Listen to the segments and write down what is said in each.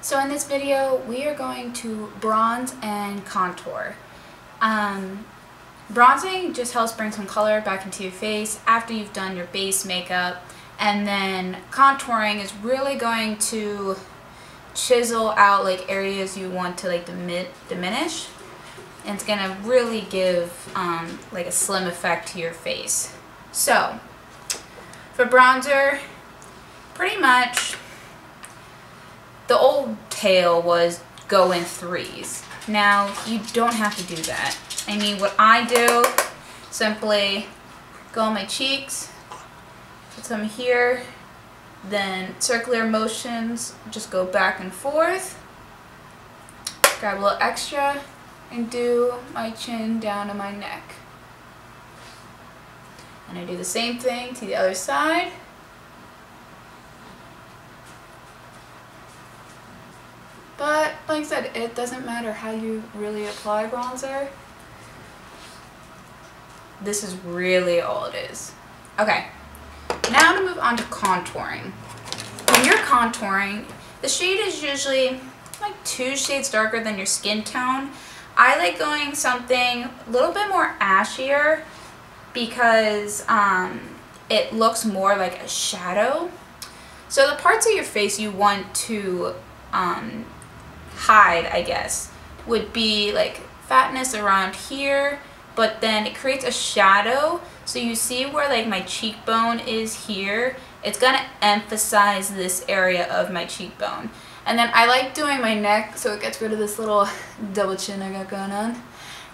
So in this video, we are going to bronze and contour. Bronzing just helps bring some color back into your face after you've done your base makeup, and then contouring is really going to chisel out like areas you want to like diminish, and it's gonna really give like a slim effect to your face. So for bronzer, pretty much the old tale was go in threes. Now you don't have to do that. I mean, what I do, simply go on my cheeks, put some here, then circular motions, just go back and forth, grab a little extra, and do my chin down to my neck. And I do the same thing to the other side. But like I said, it doesn't matter how you really apply bronzer. This is really all it is. Okay, now to move on to contouring. When you're contouring, the shade is usually like 2 shades darker than your skin tone. I like going something a little bit more ashier because it looks more like a shadow. So the parts of your face you want to hide, I guess, would be like fatness around here, but then it creates a shadow. So you see where like my cheekbone is here, it's gonna emphasize this area of my cheekbone. And then I like doing my neck so it gets rid of this little double chin I got going on.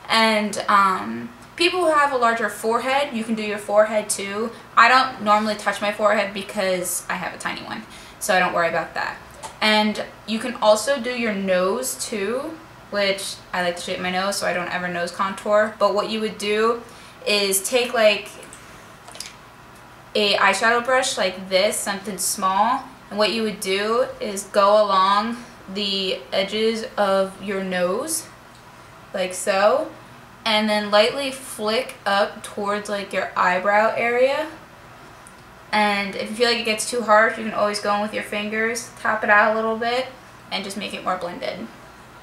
And people who have a larger forehead, you can do your forehead too. I don't normally touch my forehead because I have a tiny one, so I don't worry about that. And you can also do your nose too, which I like to shape my nose so I don't ever nose contour. But what you would do is take like a eyeshadow brush like this, something small, and what you would do is go along the edges of your nose, like so, and then lightly flick up towards like your eyebrow area. And if you feel like it gets too harsh, you can always go in with your fingers, tap it out a little bit, and just make it more blended.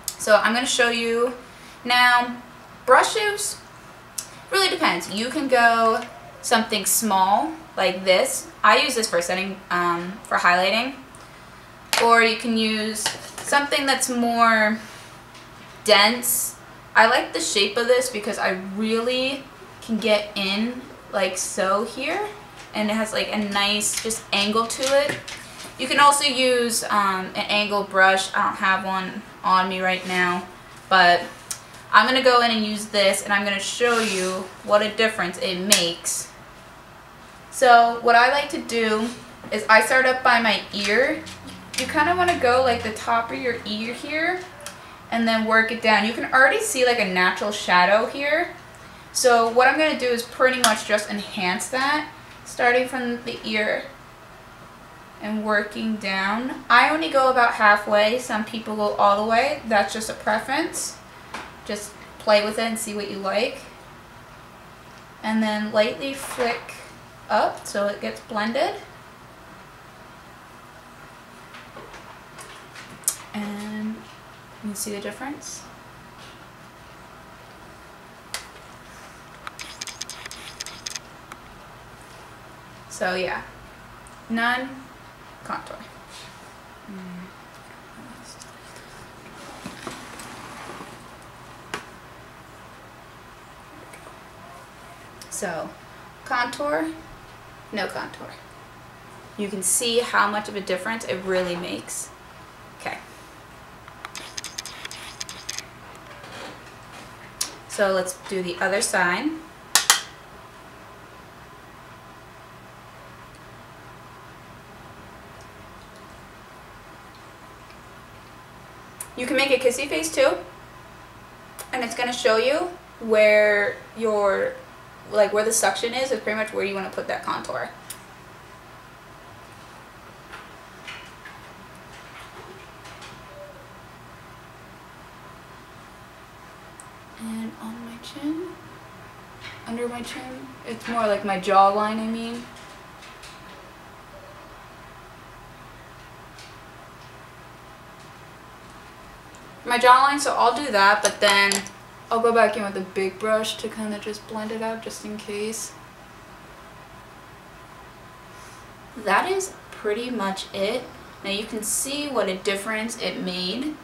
So I'm going to show you now. Brushes, really depends. You can go something small like this. I use this for setting, for highlighting. Or you can use something that's more dense. I like the shape of this because I really can get in like so here. And it has like a nice just angle to it. You can also use an angle brush. I don't have one on me right now, but I'm going to go in and use this, and I'm going to show you what a difference it makes. So what I like to do is I start up by my ear. You kind of want to go like the top of your ear here and then work it down. You can already see like a natural shadow here. So what I'm going to do is pretty much just enhance that, starting from the ear and working down. I only go about halfway. Some people go all the way. That's just a preference. Just play with it and see what you like. And then lightly flick up so it gets blended. And you can see the difference. So yeah, none, contour. So contour, no contour. You can see how much of a difference it really makes. Okay. So let's do the other side. You can make a kissy face too, and it's going to show you where your, like where the suction is pretty much where you want to put that contour. And on my chin, under my chin, it's more like my jawline, I mean. my jawline, so I'll do that, but then I'll go back in with a big brush to kind of just blend it out just in case. That is pretty much it. Now you can see what a difference it made